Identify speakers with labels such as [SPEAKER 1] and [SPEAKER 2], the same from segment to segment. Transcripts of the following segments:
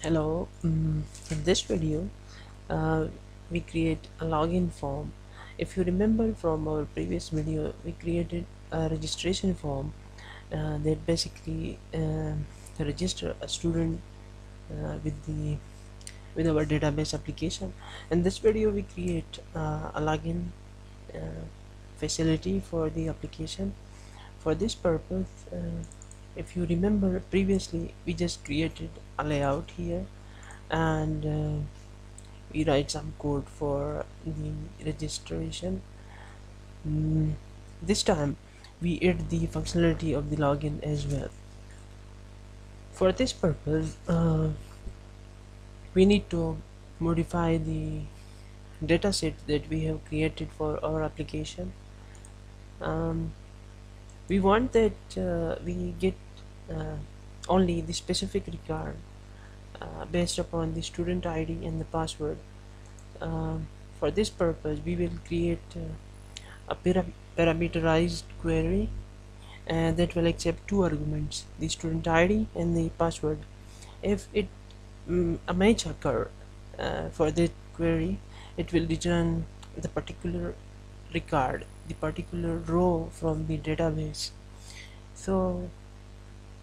[SPEAKER 1] Hello, in this video uh, we create a login form. If you remember from our previous video, we created a registration form that basically register a student with our database application. In this video we create a login uh, facility for the application. For this purpose, if you remember previously, we just created a layout here, and we write some code for the registration. Mm, this time we add the functionality of the login as well. For this purpose, we need to modify the dataset that we have created for our application. um, we want that we get uh, only the specific record based upon the student ID and the password. For this purpose we will create a parameterized query that will accept two arguments, the student ID and the password. If a match occur for that query, it will return the particular record, the particular row from the database. So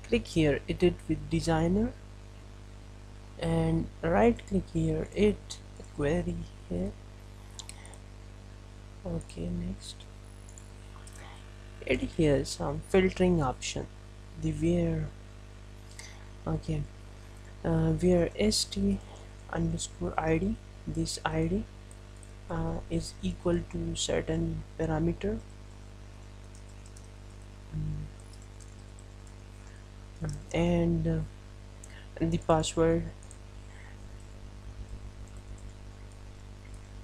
[SPEAKER 1] click here, edit with designer, and right click here, add query here. Okay, next, add here some filtering option, the where. Okay, where st underscore id, this id is equal to certain parameter. Mm, and the password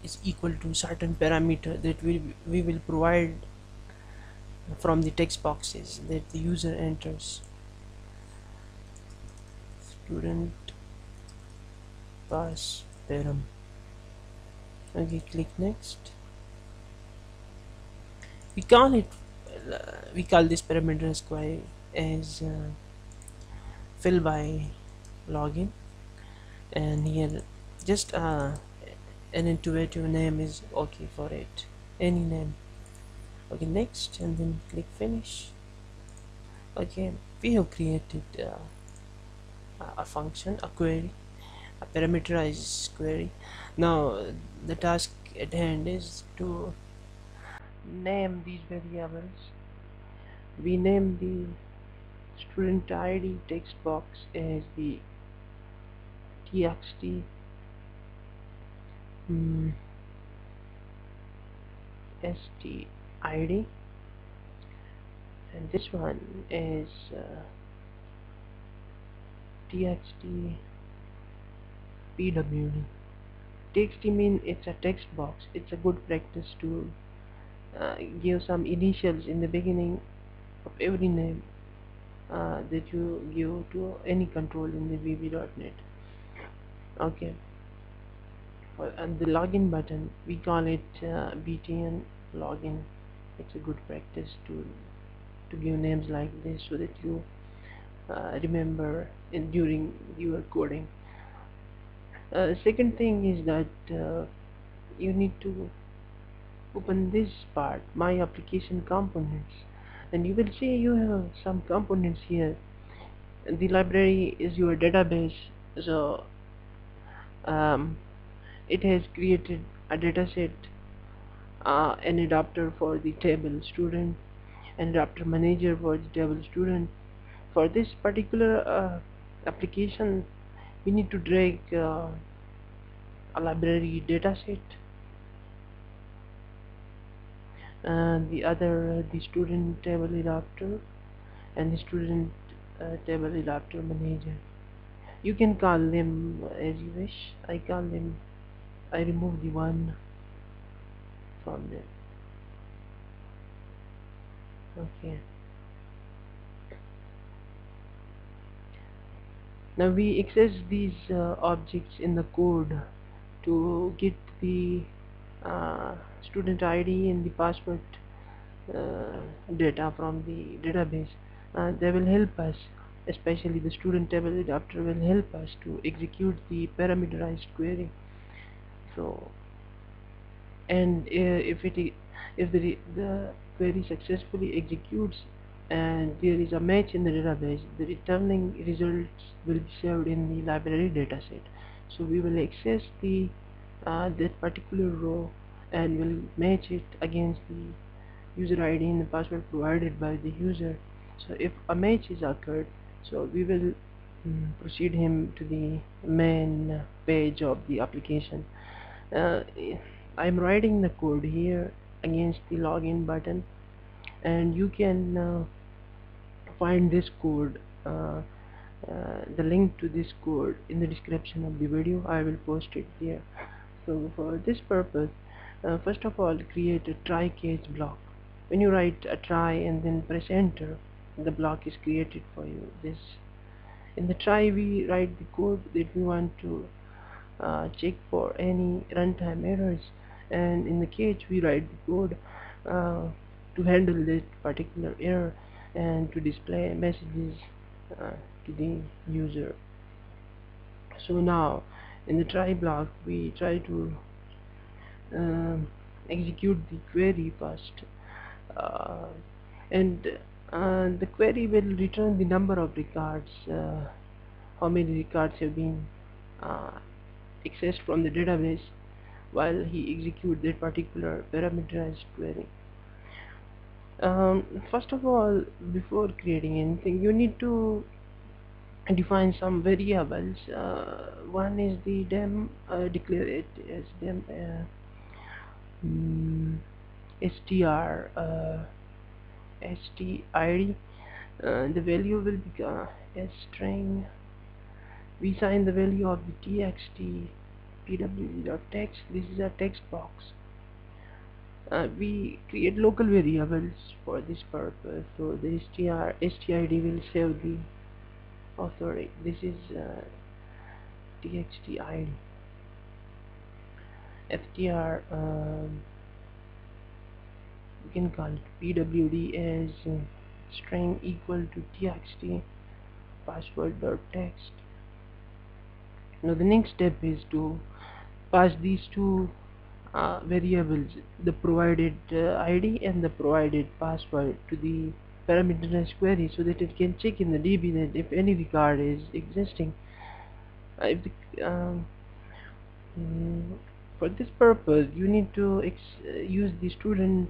[SPEAKER 1] is equal to certain parameter that we will provide from the text boxes that the user enters. Student pass param. Okay, click next. We call it we call this parameter as fill by login, and here just an intuitive name is okay for it, any name. Okay, next, and then click finish. Okay, we have created a function, a query, a parameterized query. Now the task at hand is to name these variables. We name the student ID text box as the txt mm, stid, and this one is txt pwd. Txt means it's a text box. It's a good practice to give some initials in the beginning of every name that you give to any control in the vb.net. Okay, and the login button, we call it btn login. It's a good practice to give names like this so that you remember during your coding. Second thing is that you need to open this part, my application components, and you will see you have some components here. The library is your database, so um, it has created a dataset, an adapter for the table student, an adapter manager for the table student. For this particular application, we need to drag a library dataset, and the other the student table adapter, and the student table adapter manager. You can call them as you wish. I remove the one from them. Okay, now we access these objects in the code to get the uh, student ID and the password data from the database. They will help us. especially the student table adapter, will help us to execute the parameterized query. So, and if the query successfully executes and there is a match in the database, the returning results will be saved in the library dataset. So we will access the that particular row and will match it against the user ID and the password provided by the user. So if a match is occurred, so we will proceed him to the main page of the application. uh, I'm writing the code here against the login button, and you can find this code, the link to this code in the description of the video. I will post it there. So for this purpose, first of all, create a try catch block. When you write a try and then press enter, the block is created for you. This In the try, we write the code that we want to check for any runtime errors, and in the catch we write the code uh, to handle that particular error and to display messages uh, to the user. So now in the try block we try to um, execute the query first, uh, and the query will return the number of records, how many records have been uh, accessed from the database while he executes that particular parameterized query. First of all, before creating anything, you need to define some variables. One is the dem, declare it as dem mm, str stid. The value will be as string. We assign the value of the txt pwd.text. This is a text box. We create local variables for this purpose. So the stid will save the, oh sorry, this is txt id. ftr, we can call it pwd as string equal to txt password dot text. Now the next step is to pass these two variables, the provided ID and the provided password, to the parameterized query so that it can check in the DB that if any record is existing. If the, mm, for this purpose you need to use the student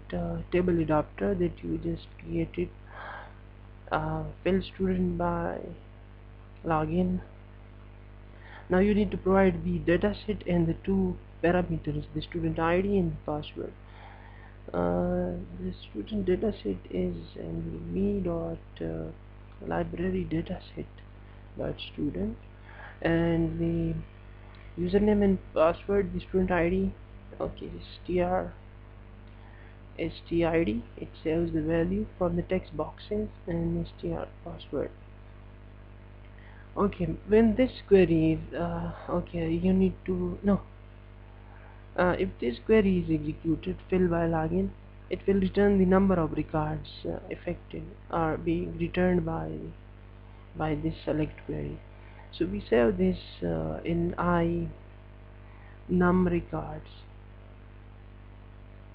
[SPEAKER 1] table adapter that you just created. Fill student by login. Now you need to provide the dataset and the two parameters, the student ID and the password. The student dataset is in the me dot library dataset dot student, and the username and password, the student ID, okay, stid, it saves the value from the text boxes, and str password. Okay, when this query is okay, you need to no if this query is executed, fill by login, it will return the number of records affected or being returned by this select query. So we save this in I num records,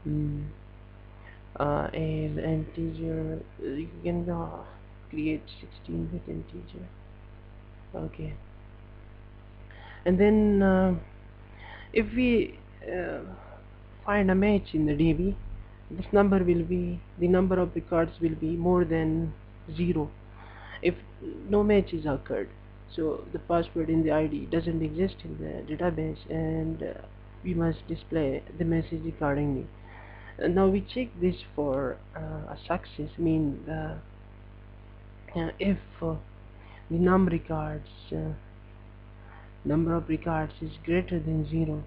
[SPEAKER 1] mm, as integer. You can create 16-bit integer. Okay, and then if we find a match in the DB, this number will be, the number of records will be more than 0. If no match is occurred, so the password in the ID doesn't exist in the database, and we must display the message accordingly. Now we check this for a success, mean if the number of records is greater than 0,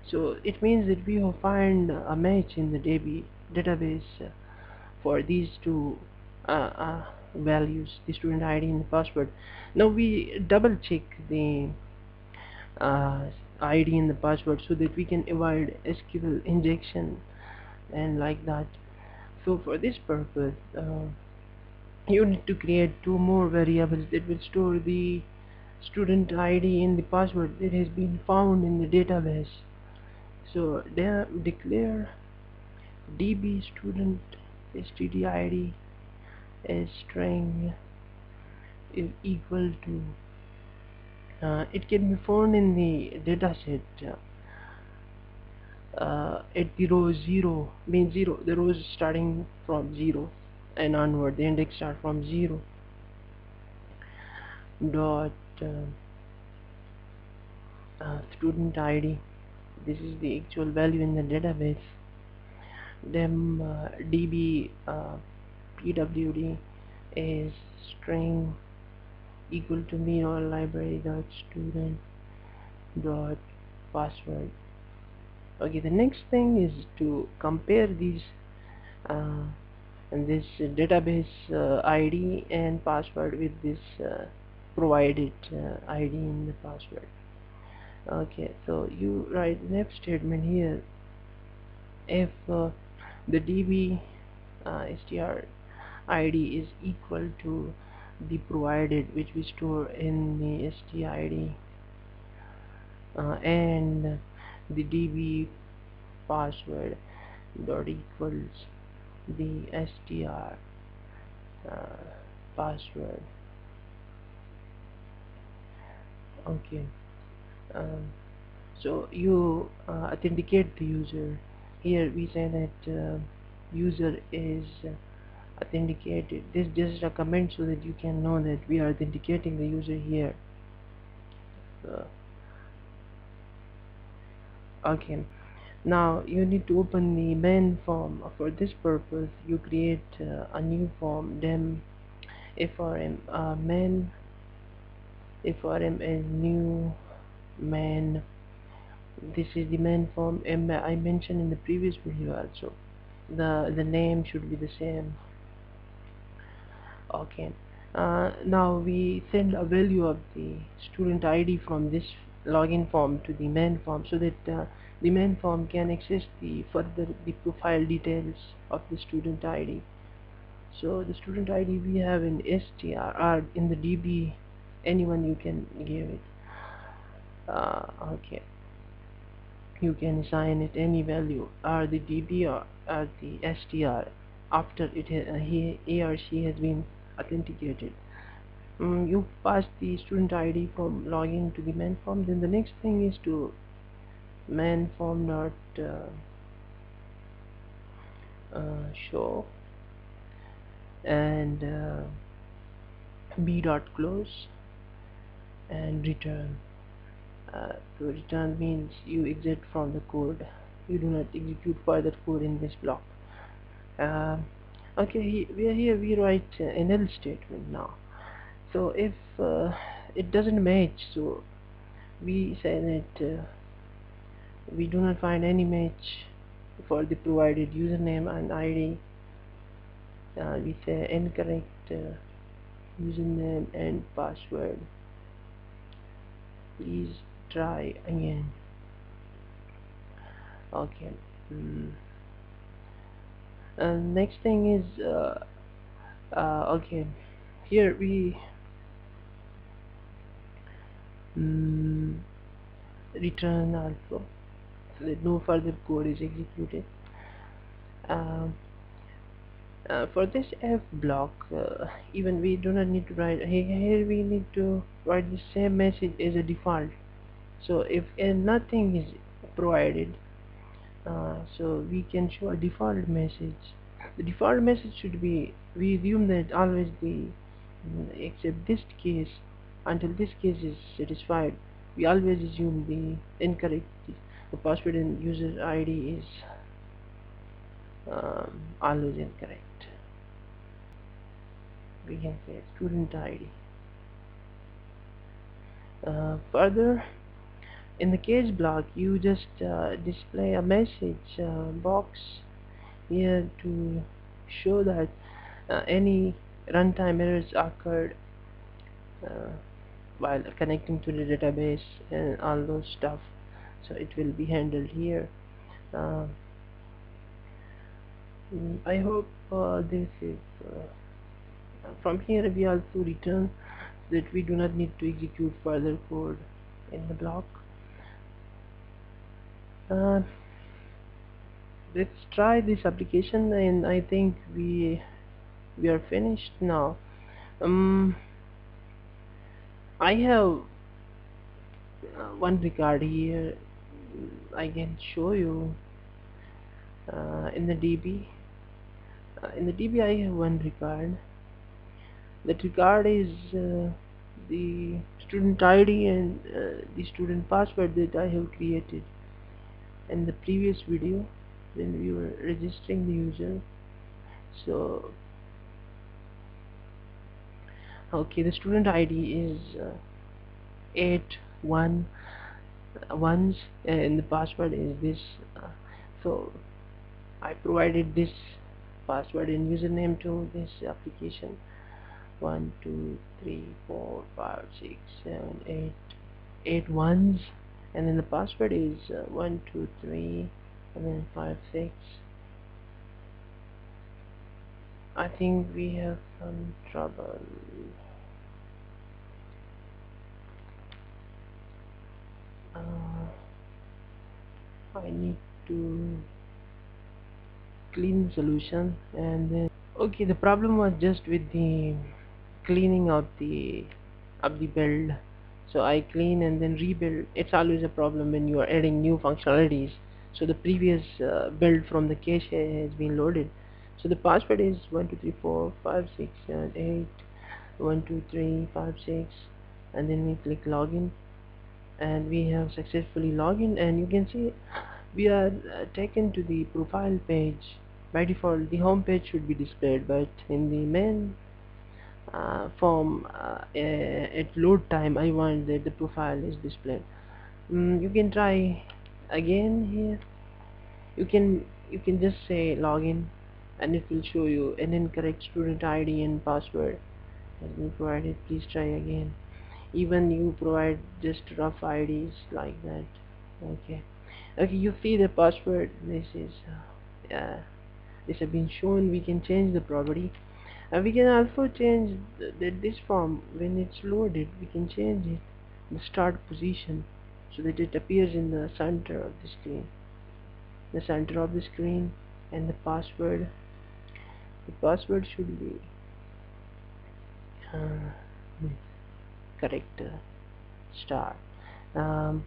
[SPEAKER 1] so it means that we have find a match in the database for these two values, the student ID and the password. Now we double check the uh, ID and the password so that we can avoid SQL injection and like that. So for this purpose, you need to create two more variables that will store the student ID and the password that has been found in the database. So declare db student stdid as string is equal to it can be found in the dataset at the row 0 means 0, the rows starting from 0 and onward, the index start from 0 dot student ID. This is the actual value in the database. Then db pwd is string equal to me or library dot student dot password. Okay, the next thing is to compare these uh, and this database ID and password with this provided ID in the password. Okay, so you write the next statement here. If the db str ID is equal to the provided which we store in the stid and the db password dot equals the str password. Okay, um, so you authenticate the user. Here we say that user is authenticated. This just a comment so that you can know that we are authenticating the user here. uh, okay, now you need to open the main form. For this purpose you create a new form, dem frm main frm is new main. This is the main form, and I mentioned in the previous video also the name should be the same. Okay, now we send a value of the student ID from this login form to the main form so that the main form can access the further the profile details of the student ID. So the student ID we have in str or in the db, anyone you can give it. Okay, you can assign it any value or the db or the str after he or she has been authenticated. You pass the student ID from login to the main form. Then the next thing is to main form dot show and b dot close and return. So return means you exit from the code, you do not execute further code in this block. uh, okay, we write an else statement now. So if it doesn't match, so we say that we do not find any match for the provided username and ID. We say incorrect username and password, please try again. Okay. mm. And next thing is okay, here we mm, return also so that no further code is executed. um, for this f block, even we do not need to write here, we need to write the same message as a default. So if nothing is provided, so we can show a default message. The default message should be, we assume that always the except this case, until this case is satisfied, we always assume the incorrect, the password and user ID is always incorrect. We can say student ID. Further, in the case block you just display a message box here to show that any runtime errors occurred uh, while connecting to the database and all those stuff, so it will be handled here. uh, I hope this is From here we also return that we do not need to execute further code in the block. uh, let's try this application, and I think we are finished now. I have one record here. I can show you in the DB. In the DB I have one record. That record is the student ID and the student password that I have created in the previous video when we were registering the user. So okay, the student ID is 8 1 ones, and the password is this. So I provided this password and username to this application. 1 2 3 4 5 6 7 8 ones, and then the password is 1 2 3 and then 5 6. I think we have some trouble. I need to clean the solution, and then okay, the problem was just with the cleaning of the build. So I clean and then rebuild. It's always a problem when you are adding new functionalities. So the previous build from the cache has been loaded. So the password is 1 2 3 4 5 6 7 8 1 2 3 5 6, and then we click login, and we have successfully logged in, and you can see we are taken to the profile page. By default the home page should be displayed, but in the main form at load time I want that the profile is displayed. You can try again here. You can just say login, and it will show you an incorrect student ID and password has been provided. Please try again. Even you provide just rough IDs like that. Okay, you see the password. This is this has been shown. We can change the property, and we can also change this form. When it's loaded, we can change it, the start position, so that it appears in the center of the screen. And the password should be uh, correct, star. um,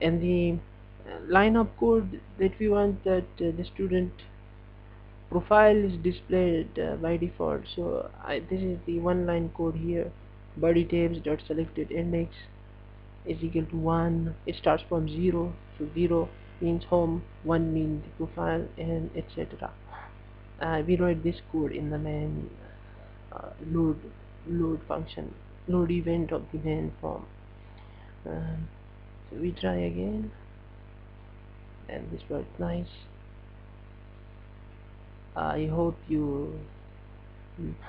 [SPEAKER 1] and the line of code that we want that the student profile is displayed by default. So this is the one line code here. Body tabs dot selected index is equal to 1. It starts from 0, so 0 means home, 1 means the profile, and etc. We write this code in the main load function, load event of the main form. So we try again, and this worked nice. I hope you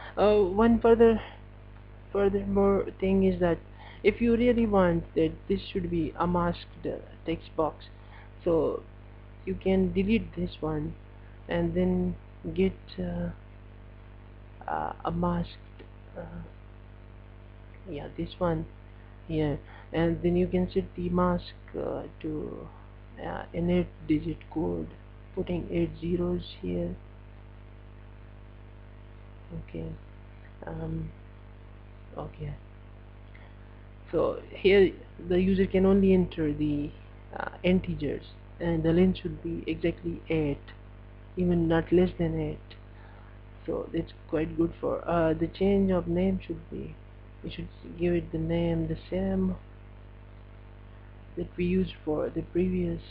[SPEAKER 1] one furthermore thing is that if you really want that this should be a masked text box, so you can delete this one and then get a masked yeah, this one here, and then you can set the mask to an 8-digit code, putting 8 zeros here. Okay. um, okay, so here the user can only enter the integers, and the length should be exactly 8, even not less than 8. So it's quite good for the change of name should be, we should give it the name the same that we used for the previous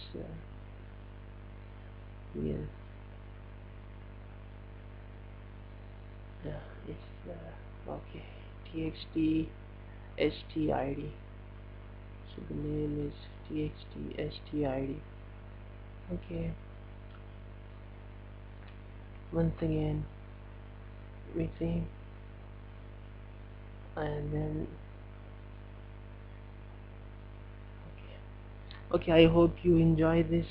[SPEAKER 1] yeah, it's okay, txt stid. So the name is txt stid. Okay, once again we see, and then okay, I hope you enjoy this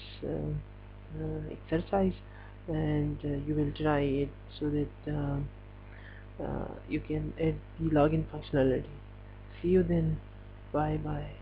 [SPEAKER 1] exercise, and you will try it so that you can add the login functionality. See you then. Bye bye.